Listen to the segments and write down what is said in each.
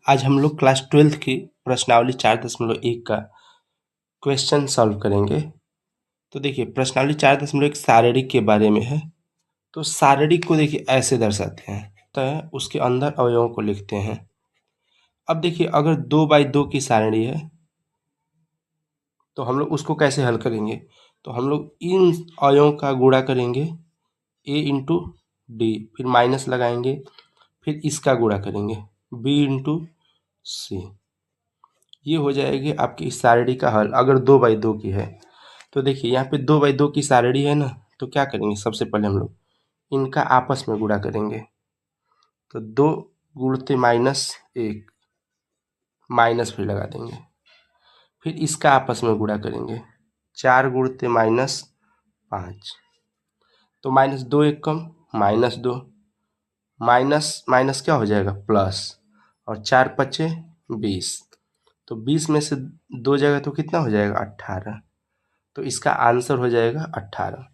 आज हम लोग क्लास 12th की प्रश्नावली 4.1 का क्वेश्चन सॉल्व करेंगे। तो देखिए प्रश्नावली 4.1 शारीरिक के बारे में है। तो शारीरिक को देखिए ऐसे दर्शाते हैं, तो उसके अंदर अवयवों को लिखते हैं। अब देखिए अगर 2x2 की सारणी है तो हम लोग उसको कैसे हल करेंगे। तो हम लोग इन अवयवों का गुणा करेंगे a इंटू डी, फिर माइनस लगाएंगे, फिर इसका गुणा करेंगे b इंटू सी। ये हो जाएगी आपकी इस सारणी का हल अगर 2x2 की है। तो देखिए यहाँ पे 2x2 की सारणी है ना, तो क्या करेंगे, सबसे पहले हम लोग इनका आपस में गुणा करेंगे। तो 2 गुणते -1 माइनस फिर लगा देंगे, फिर इसका आपस में गुणा करेंगे 4 गुणते -5, तो -2 एक कम -2, माइनस माइनस क्या हो जाएगा प्लस, और 4 पचे 20, तो 20 में से 2 जगह तो कितना हो जाएगा 18, तो इसका आंसर हो जाएगा 18।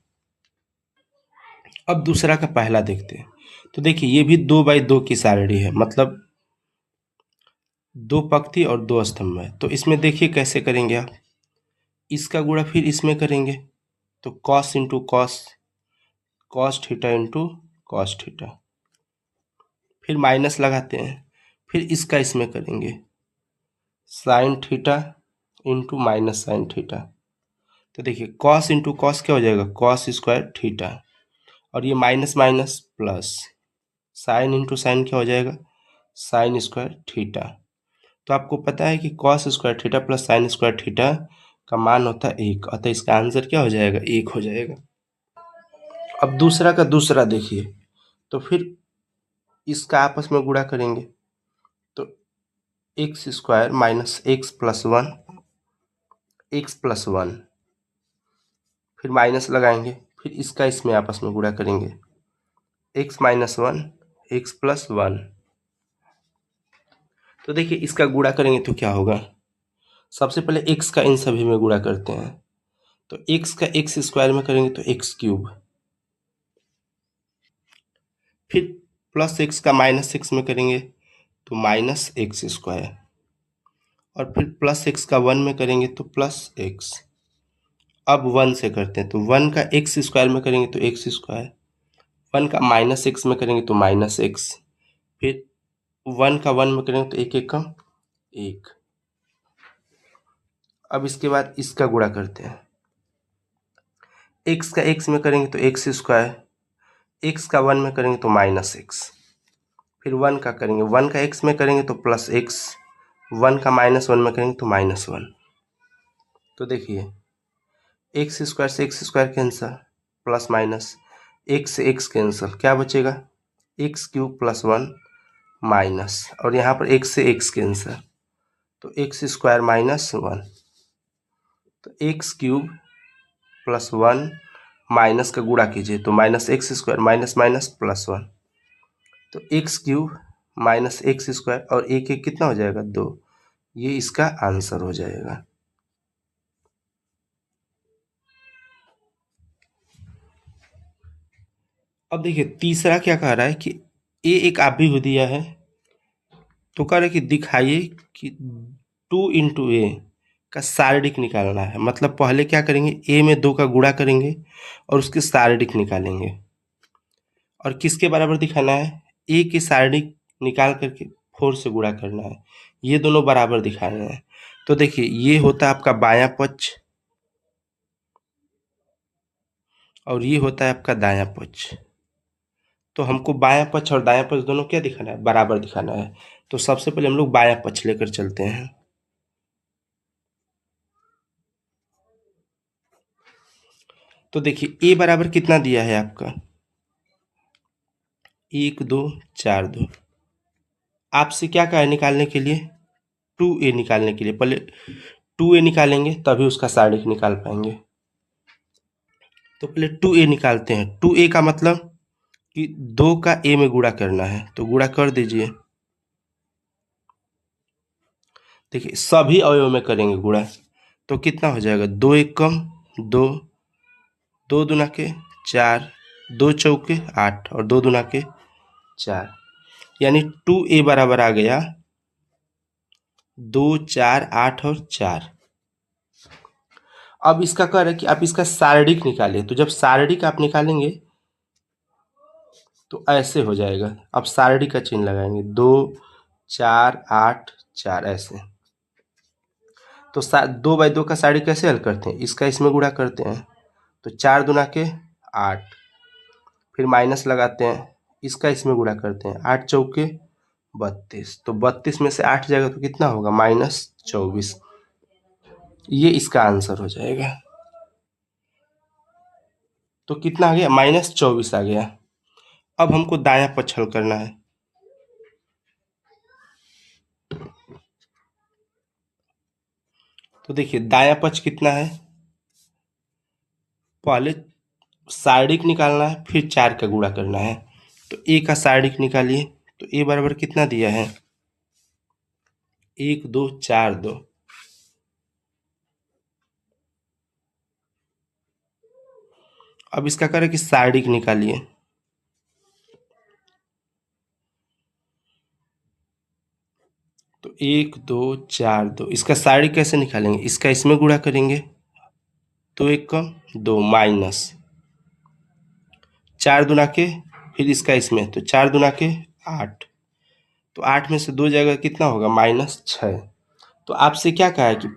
अब दूसरा का पहला देखते हैं। तो देखिए ये भी 2x2 की सारणी है, मतलब 2 पंक्ति और 2 स्तंभ है। तो इसमें देखिए कैसे करेंगे आप, इसका गुणा फिर इसमें करेंगे, तो cos into cos, cos theta into cos theta, फिर माइनस लगाते हैं, फिर इसका इसमें करेंगे sine theta into minus sine theta. तो देखिए कॉस इंटू कॉस क्या हो जाएगा, कॉस स्क्वायर थीटा, और ये minus minus plus, sine into sine क्या हो जाएगा, साइन स्क्वायर थीटा। तो आपको पता है कि cos square theta plus sine square theta का मान होता है 1, अतः इसका आंसर क्या हो जाएगा, 1 हो जाएगा। अब दूसरा का दूसरा देखिए, तो फिर इसका आपस में गुणा करेंगे, तो x square minus x plus 1, x plus 1, फिर माइनस लगाएंगे, फिर इसका इसमें आपस में गुणा करेंगे एक्स माइनस 1 एक्स प्लस 1। तो देखिए इसका गुणा करेंगे तो क्या होगा, सबसे पहले x का इन सभी में गुणा करते हैं, तो x का एक्स स्क्वायर में करेंगे तो एक्स क्यूब, फिर प्लस x का माइनस एक्स में करेंगे तो माइनस एक्स स्क्वायर, और फिर प्लस x का 1 में करेंगे तो प्लस x। अब 1 से करते हैं, तो 1 का एक्स स्क्वायर में करेंगे तो एक्स स्क्वायर, 1 का माइनस एक्स में करेंगे तो माइनस एक्स, फिर 1 का 1 में करेंगे तो एक एक का 1। अब इसके बाद इसका गुणा करते हैं, x का x में करेंगे तो एक्स स्क्वायर, x का 1 में करेंगे तो माइनस एक्स, फिर 1 का करेंगे, 1 का x में करेंगे तो प्लस एक्स, 1 का -1 में करेंगे तो -1। तो देखिए एक्स स्क्वायर से x square cancel, plus minus x से एक्स कैंसल, क्या बचेगा एक्स क्यूब प्लस 1 माइनस, और यहाँ पर एक्स से एक्स कैंसल, तो एक्स स्क्वायर -1, तो एक्स क्यूब प्लस 1 माइनस का गुणा कीजिए, तो minus x square minus minus plus 1, तो x cube minus x square, और एक एक कितना हो जाएगा 2, ये इसका आंसर हो जाएगा। अब देखिए तीसरा क्या कह रहा है कि ए एक आव्यूह दिया है, तो कह रहा है कि दिखाइए कि 2 इंटू ए का शारीरिक निकालना है। मतलब पहले क्या करेंगे, ए में 2 का गुणा करेंगे और उसके शारीरिक निकालेंगे, और किसके बराबर दिखाना है, ए की शारीरिक निकाल करके 4 से गुणा करना है, ये दोनों बराबर दिखाने हैं। तो देखिए ये होता है आपका बायां पक्ष, और ये होता है आपका दायां पक्ष। तो हमको बायां पक्ष और दायां पक्ष दोनों क्या दिखाना है, बराबर दिखाना है। तो सबसे पहले हम लोग बायां पक्ष लेकर चलते हैं। तो देखिए ए बराबर कितना दिया है आपका, 1 2 4 2। आपसे क्या कहा है निकालने के लिए, 2a निकालने के लिए। पहले 2a निकालेंगे तभी उसका शारीरिक निकाल पाएंगे। तो पहले 2a निकालते हैं। 2a का मतलब कि 2 का a में गुणा करना है, तो गुणा कर दीजिए। देखिए सभी अवयव में करेंगे गुणा, तो कितना हो जाएगा, 2 एक कम 2, 2 दूना के 4, 2 चौके 8, और 2 दूना के 4, यानी 2a बराबर आ गया 2, 4, 8 और 4। अब इसका कह रहा है कि आप इसका सारणिक निकालिए। तो जब सारणिक आप निकालेंगे तो ऐसे हो जाएगा। अब सारणिक का चिन्ह लगाएंगे, 2, 4, 8, 4 ऐसे। तो 2/2 का सारणी कैसे हल करते हैं? इसका इसमें गुणा करते हैं। तो 4 दूना के 8, फिर माइनस लगाते हैं, इसका इसमें गुणा करते हैं, 8 चौके 32। तो 32 में से 8 जाएगा तो कितना होगा? -24। ये इसका आंसर हो जाएगा। तो कितना आ गया? -24 आ गया। अब हमको दायां पक्ष हल करना है। तो देखिए दायां पक्ष कितना है, पहले सारणिक निकालना है, फिर 4 का गुणा करना है। तो ए का सारणिक निकालिए। तो ए बराबर कितना दिया है? 1, 2, 4, 2। अब इसका करें कि सारणिक निकालिए। तो 1, 2, 4, 2। इसका सारणिक कैसे निकालेंगे? इसका इसमें गुणा करेंगे, तो 1 कम 2 माइनस 4 दूना के, फिर इसका इसमें, तो 4 दूना के 8। तो 8 में से 2 जाएगा, कितना होगा? -6। तो आपसे क्या कहा है कि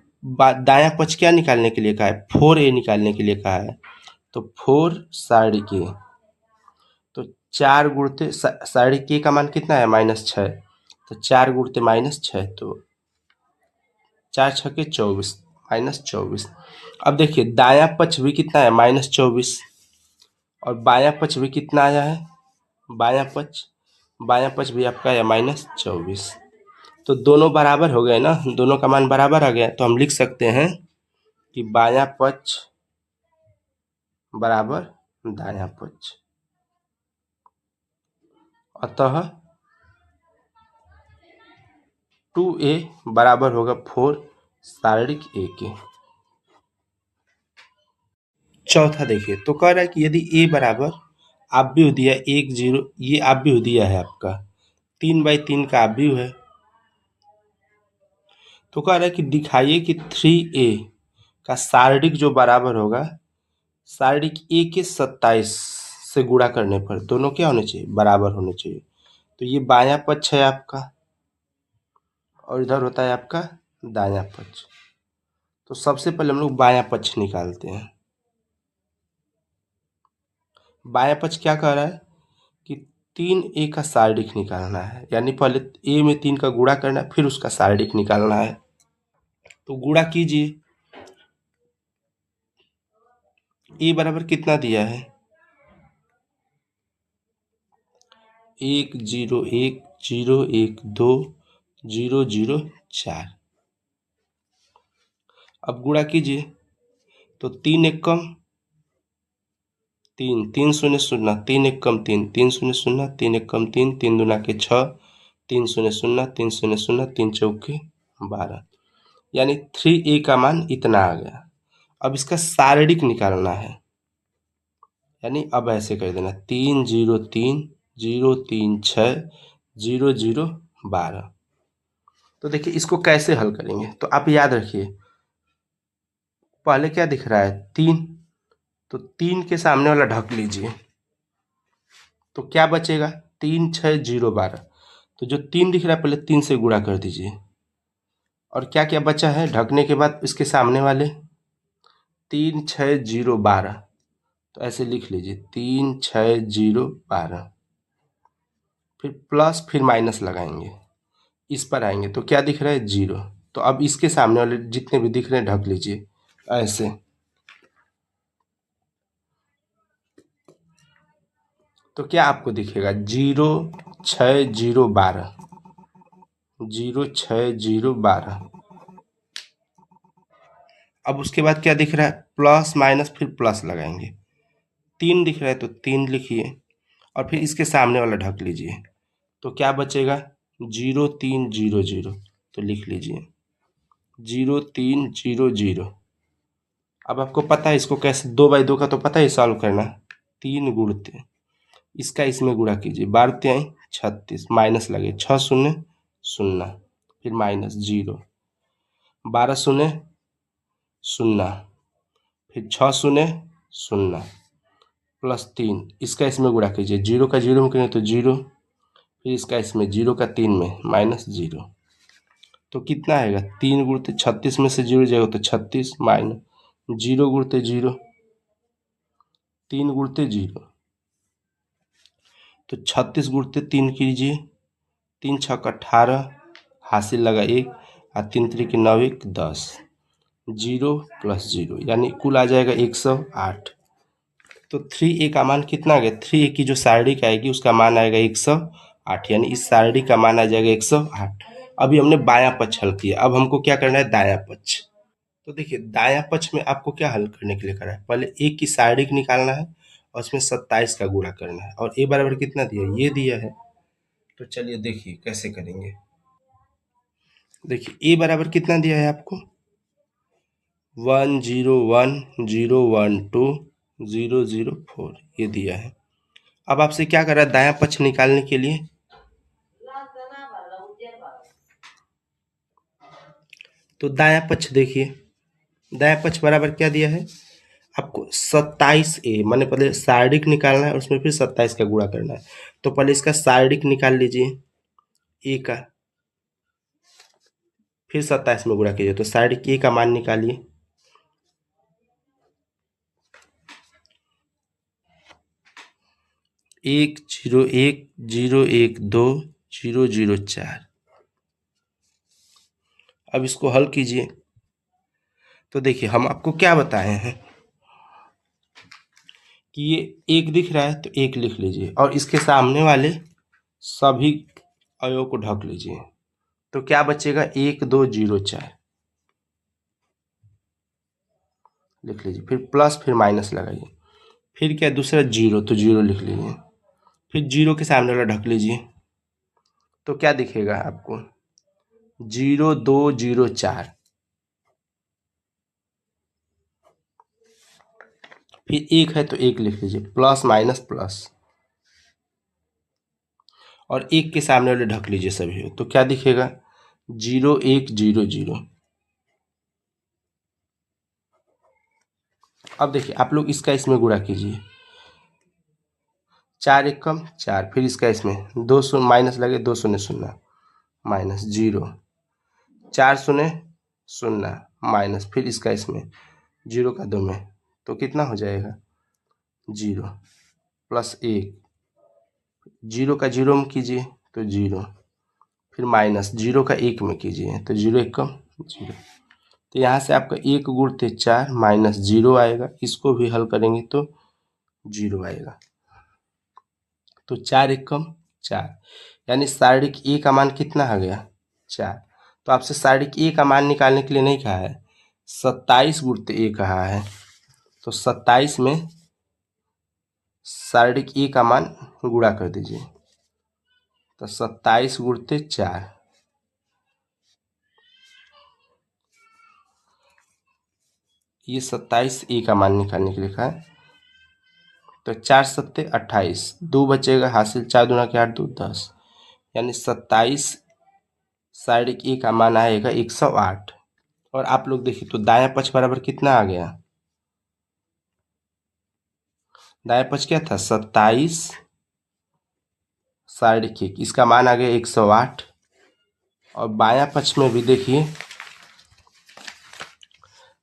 दायां पक्ष क्या निकालने के लिए कहा है? 4a निकालने के लिए कहा है। तो 4 सारणिक ए। तो 4 गुणते सारणिक ए का मान कितना है? -6। तो 4 गुणते -6, तो 4 छके 24, -24। अब देखिए दायां पक्ष भी कितना है? -24। और बायां पक्ष भी कितना आया है? बायां पक्ष भी आपका आया -24। तो दोनों बराबर हो गए ना, दोनों का मान बराबर आ गया। तो हम लिख सकते हैं कि बायां पक्ष बराबर दायां पक्ष। अतः 2a बराबर होगा 4 सारणिक ए के। चौथा देखिए, तो कह रहा है कि यदि a बराबर आव्यूह दिया 1, 0, ये आव्यूह दिया है आपका 3/3 का आव्यूह है। तो कह रहा है कि दिखाइए कि 3a का सारणिक जो बराबर होगा सारणिक a के 27 से गुणा करने पर दोनों क्या होने चाहिए? बराबर होने चाहिए। तो ये बायां पक्ष है आपका और इधर होता है आपका दायां पक्ष। तो सबसे पहले हम लोग बायां पक्ष निकालते हैं। बायां पक्ष क्या कह रहा है कि 3a का सारणिक निकालना है, यानी पहले a में 3 का गुणा करना है, फिर उसका सारणिक निकालना है। तो गुणा कीजिए। a बराबर कितना दिया है? 1, 0, 1, 0, 1, 2, 0, 0, 4। अब गुणा कीजिए। तो 3 1 कम 3, 3 शून्य शून्य, 3 1 कम 3, 3 शून्य शून्य, 3 1 कम 3, 3 दूना के 6, 3 शून्य शून्य, 3 शून्य शून्य, 3 चौके 12। यानी 3a का मान इतना आ गया। अब इसका सारणिक निकालना है, यानी अब ऐसे कर देना 3, 0, 3, 0, 3, 6, 0, 0, 12। तो देखिए इसको कैसे हल करेंगे? तो आप याद रखिए, पहले क्या दिख रहा है? 3। तो 3 के सामने वाला ढक लीजिए, तो क्या बचेगा? 3, 6, 0, 12। तो जो 3 दिख रहा है पहले 3 से गुणा कर दीजिए। और क्या क्या बचा है ढकने के बाद? इसके सामने वाले 3, 6, 0, 12। तो ऐसे लिख लीजिए 3, 6, 0, 12। फिर प्लस, फिर माइनस लगाएंगे, इस पर आएंगे तो क्या दिख रहा है? 0। तो अब इसके सामने वाले जितने भी दिख रहे हैं ढक लीजिए ऐसे। तो क्या आपको दिखेगा? 0, 6, 0, 12, 0, 6, 0, 12। अब उसके बाद क्या दिख रहा है? प्लस माइनस, फिर प्लस लगाएंगे। 3 दिख रहा है तो 3 लिखिए और फिर इसके सामने वाला ढक लीजिए। तो क्या बचेगा? 0, 3, 0, 0। तो लिख लीजिए 0, 3, 0, 0। अब आपको पता है इसको कैसे, 2/2 का तो पता है सॉल्व करना। 3 गुणते इसका इसमें गुणा कीजिए, 12 36, माइनस लगे 6 शून्य शून्य, फिर -0। 12 शून्य शून्य, फिर 6 शून्य शून्य प्लस 3, इसका इसमें गुणा कीजिए, 0 का 0 में करें तो 0, फिर इसका इसमें 0 का 3 में माइनस 0, तो कितना आएगा 3 गुणते 36 में से 0 जाएगा तो 36 माइनस 0 गुणते 0, 3 गुणते 0, तो 36 गुणते 3 कीजिए, 3 छक 18, हासिल लगा 1 और 3 त्रिक 9 1 10, 0 प्लस 0 यानी कुल आ जाएगा 108। तो 3a का मान कितना आ गया, 3a की जो सारणिक आएगी उसका मान आएगा 108, यानी इस सारणी का मान आ जाएगा 108। अभी हमने बायां पक्ष हल किया, अब हमको क्या करना है, दायां पक्ष। तो देखिए दायां पक्ष में आपको क्या हल करने के लिए करा है, पहले a की सारणिक निकालना है और उसमें 27 का गुणा करना है, और a बराबर कितना दिया, ये दिया है। तो चलिए देखिए कैसे करेंगे। देखिए a बराबर कितना दिया है आपको, 101012004 ये दिया है। अब आपसे क्या कर रहा है, दायां पक्ष निकालने के लिए, तो दायां पक्ष देखिए, दायां पक्ष बराबर क्या दिया है आपको, 27a, माने पहले सारणिक निकालना है और उसमें फिर 27 का गुणा करना है। तो पहले इसका सारणिक निकाल लीजिए a का, फिर 27 में गुणा कीजिए, तो सारणिक a का मान निकालिए, 101012004। अब इसको हल कीजिए। तो देखिए हम आपको क्या बताए हैं कि ये एक दिख रहा है तो एक लिख लीजिए और इसके सामने वाले सभी अवयव को ढक लीजिए, तो क्या बचेगा, 1204 लिख लीजिए, फिर प्लस फिर माइनस लगाइए, फिर क्या दूसरा 0 तो 0 लिख लीजिए, फिर 0 के सामने वाला ढक लीजिए, तो क्या दिखेगा आपको, 0204, फिर एक है तो एक लिख लीजिए, प्लस माइनस प्लस, और एक के सामने वाले ढक लीजिए सभी, तो क्या दिखेगा, 0100। अब देखिए आप लोग इसका इसमें गुणा कीजिए, 4 एक कम 4, फिर इसका इसमें 2 शून्य माइनस लगे, 2 शून्य शून्य माइनस 0, 4 शून्य शून्य माइनस, फिर इसका इसमें 0 का 2 में, तो कितना हो जाएगा 0 प्लस 1, 0 का 0 में कीजिए तो 0, फिर माइनस 0 का 1 में कीजिए तो 0 एक कम 0, तो यहाँ से आपका 1 गुणते 4 माइनस 0 आएगा, इसको भी हल करेंगे तो 0 आएगा, तो 4 एक कम 4, यानी सारणिक ए का मान कितना आ गया 4। तो आपसे सारणिक ए का मान निकालने के लिए नहीं कहा है, 27 गुणते ए कहा है, तो 27 में सारणिक ए का मान गुणा कर दीजिए, तो 27 गुणते 4, ये 27 ए का मान निकालने के लिए कहा है, तो 4 सत्ते 28, 2 बचेगा हासिल, 4 दूना के 8 2 10, यानी 27 सारणिक ए का मान आएगा 108। और आप लोग देखिए तो दायां पक्ष बराबर कितना आ गया, दायां पक्ष क्या था 27 सारणिक एक, इसका मान आ गया 108। और बायां पक्ष में भी देखिए,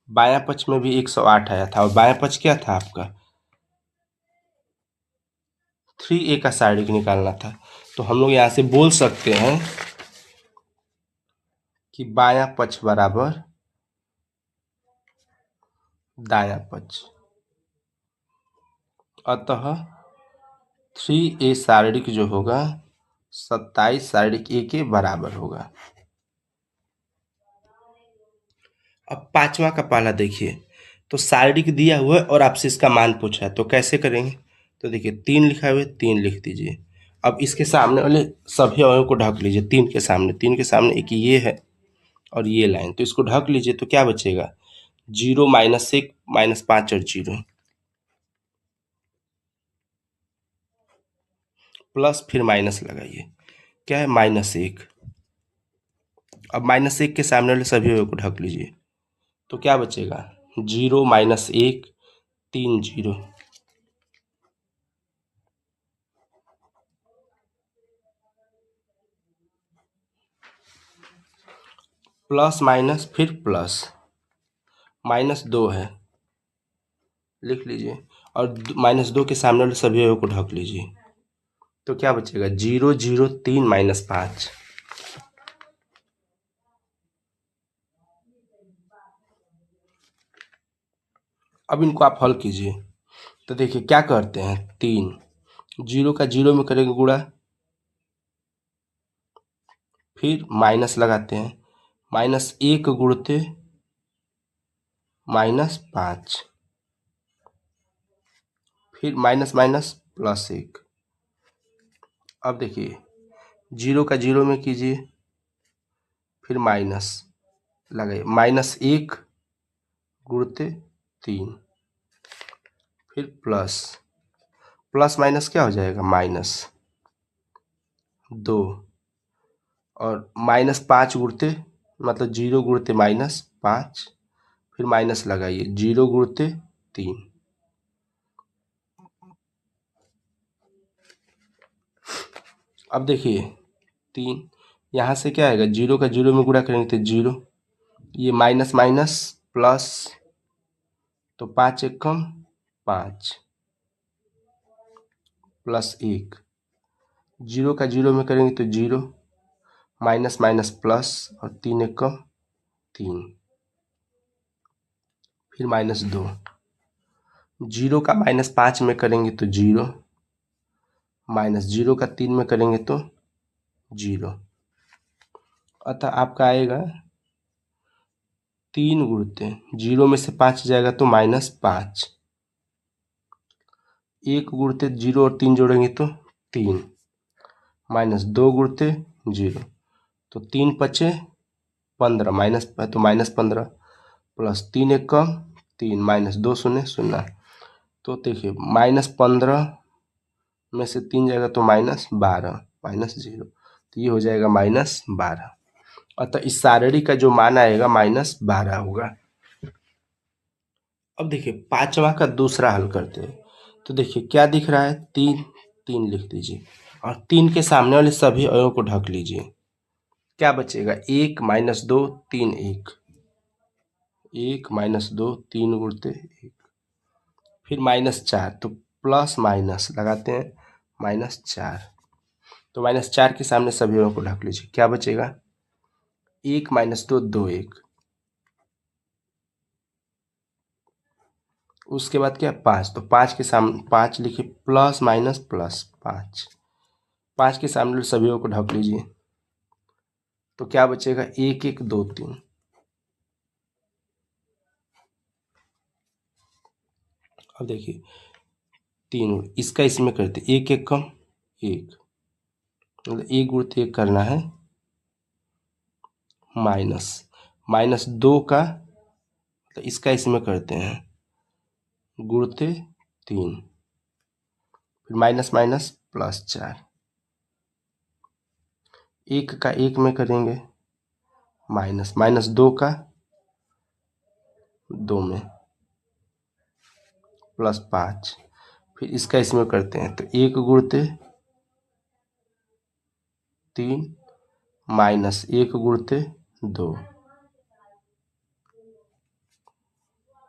बायां पक्ष में भी 108 आया था, और बायां पक्ष क्या था आपका 3a का सारणिक निकालना था। तो हम लोग यहाँ से बोल सकते हैं कि बायां पक्ष बराबर दायां पक्ष, अतः 3a सारणिक जो होगा 27 सारणिक ए के बराबर होगा। अब पांचवा का पाला देखिए, तो सारणिक दिया हुआ है और आपसे इसका मान पूछा है, तो कैसे करेंगे। तो देखिए 3 लिखा हुआ है, 3 लिख दीजिए। अब इसके सामने वाले सभी अवयवों को ढक लीजिए, 3 के सामने, 3 के सामने एक ये है और ये लाइन, तो इसको ढक लीजिए, तो क्या बचेगा 0 माइनस 1 माइनस 5 और 0 प्लस फिर माइनस लगाइए, क्या है -1, अब -1 के सामने वाले सभी अवयव को ढक लीजिए, तो क्या बचेगा? 0 -1 3 0। प्लस माइनस फिर प्लस, -2 है, लिख लीजिए, और -2 के सामने वाले सभी अवयव को ढक लीजिए, तो क्या बचेगा? 0 0 3 -5। अब इनको आप हल कीजिए, तो देखिए क्या करते हैं, 3 0 का 0 में करेंगे गुणा, फिर माइनस लगाते हैं, -1 गुणते -5, फिर माइनस माइनस +1। अब देखिए 0 का 0 में कीजिए, फिर माइनस लगाइए, -1 गुणते 3, फिर प्लस, प्लस माइनस क्या हो जाएगा? -2, और -5 गुणते, मतलब 0 गुणते -5, फिर माइनस लगाइए, 0 गुणते 3। अब देखिए 3, यहाँ से क्या आएगा? 0 का 0 में गुणा करेंगे तो 0, ये माइनस माइनस प्लस, तो 5 एकम 5, +1, 0 का 0 में करेंगे तो 0, माइनस माइनस प्लस, और 3 एकम 3, फिर -2, 0 का -5 में करेंगे तो 0, -0 का 3 में करेंगे तो 0, अतः आपका आएगा 3 गुणते 0 में से 5 जाएगा तो -5, 1 गुणते 0 और 3 जोड़ेंगे तो 3, -2 गुणते 0, तो 3 पचे 15, माइनस तो -15, +3 एकम 3, -2 शून्य शून्य, तो देखिए -15 में से 3 जाएगा तो -12, -0, तो ये हो जाएगा -12। अतः इस सारणी का जो मान आएगा -12 होगा। अब देखिए पांचवा का दूसरा हल करते हैं, तो देखिए क्या दिख रहा है, 3 3 लिख दीजिए, और 3 के सामने वाले सभी अवयवों को ढक लीजिए, क्या बचेगा? 1 -2 3 1, 1 -2 3 गुणते 1, फिर -4, तो प्लस माइनस लगाते हैं, -4, तो -4 के सामने सभी अवयवों को ढक लीजिए, क्या बचेगा? 1 -2 2 1, उसके बाद क्या? 5, तो 5 के सामने 5 लिखिए, प्लस माइनस प्लस 5, 5 के सामने सभी को ढक लीजिए, तो क्या बचेगा? 1 1 2 3। अब देखिए 3, इसका इसमें करते, 1 1 कम 1, मतलब 1 गुणित 1 करना है, माइनस -2 का, तो इसका इसमें करते हैं, गुणते 3, फिर माइनस माइनस +4, 1 का 1 में करेंगे, -2 का 2 में, +5, फिर इसका इसमें करते हैं, तो 1 गुणते 3, -1 गुणते 2,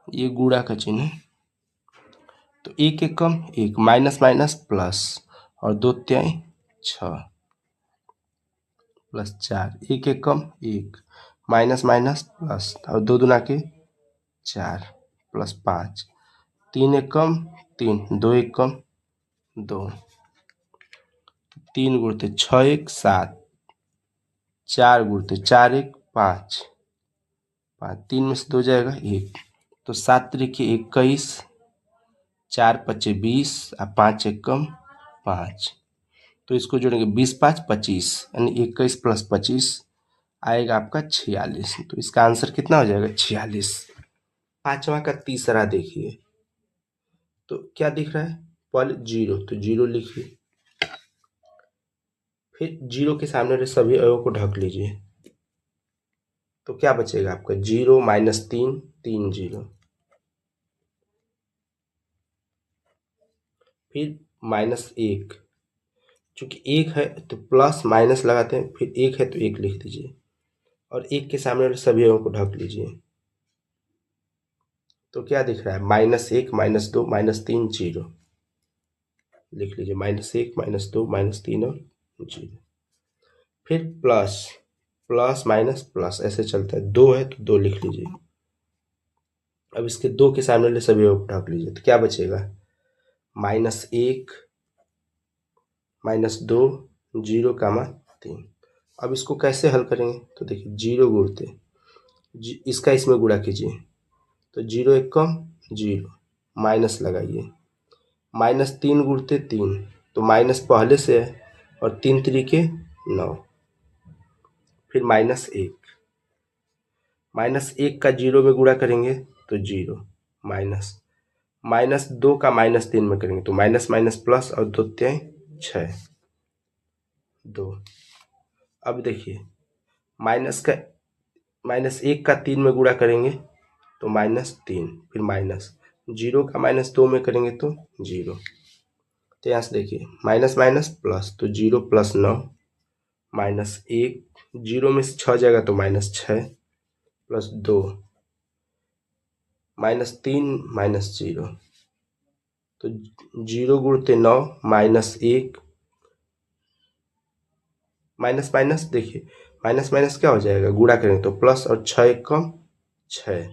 ये गुणा का चिन्ह है, तो 1 1 कम 1, माइनस माइनस प्लस, और 2 तिहाई 6, +4, 1 1 कम 1, माइनस माइनस प्लस, और 2 दूना के 4, +5, 3 1 कम 3, 2 1 कम 2, 3 गुणते 6 1 7, 4 गुणते 4 1 5, 5 3 में से 2 जाएगा 1, तो 7 त्रिक 21, 4 पचे 20, और 5 एकम 5, तो इसको जोड़ेंगे 20 5 25, यानी 21 + 25 आएगा आपका 46, तो इसका आंसर कितना हो जाएगा? 46। पांचवा का तीसरा देखिए, तो क्या दिख रहा है? पहले 0, तो 0 लिखिए, फिर 0 के सामने वाले सभी अवयवों को ढक लीजिए, तो क्या बचेगा आपका 0 माइनस 3 3 0, फिर माइनस 1, चूंकि 1 है तो प्लस माइनस लगाते हैं, फिर 1 है तो 1 लिख दीजिए और 1 के सामने वाले सभी अंकों को ढक लीजिए। तो क्या दिख रहा है -1 -2 -3 0, लिख लीजिए -1 -2 -3 और 0। फिर प्लस प्लस माइनस प्लस ऐसे चलता है, 2 है तो 2 लिख लीजिए। अब इसके 2 के सामने वाले सभी को ढक लीजिए तो क्या बचेगा -1 -2 0 3। अब इसको कैसे हल करेंगे तो देखिए 0 गुणते इसका इसमें गुणा कीजिए तो 0 1 कम 0, माइनस लगाइए, -3 गुणते 3 तो माइनस पहले से है और 3 त्रिके 9, फिर -1, -1 का 0 में गुणा करेंगे तो 0, -2 का -3 में करेंगे तो माइनस माइनस प्लस और 2 तिहाई 6 2। अब देखिए -1 का 3 में गुणा करेंगे तो -3, फिर -0 का -2 में करेंगे तो 0। तो यहाँ से देखिए माइनस माइनस प्लस तो 0 + 9 -1, 0 में से 6 जाएगा तो -6 + 2 -3 -0, तो 0 गुणते 9 -1, माइनस माइनस देखिए माइनस माइनस क्या हो जाएगा गुणा करेंगे तो प्लस और 6 1 कम 6,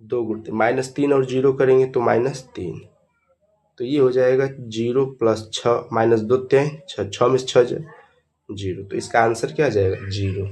2 गुणते -3 और 0 करेंगे तो -3, तो ये हो जाएगा 0 + 6 -2 तिहाई 6, 6 में से 6 जाए 0, तो इसका आंसर क्या आ जाएगा 0।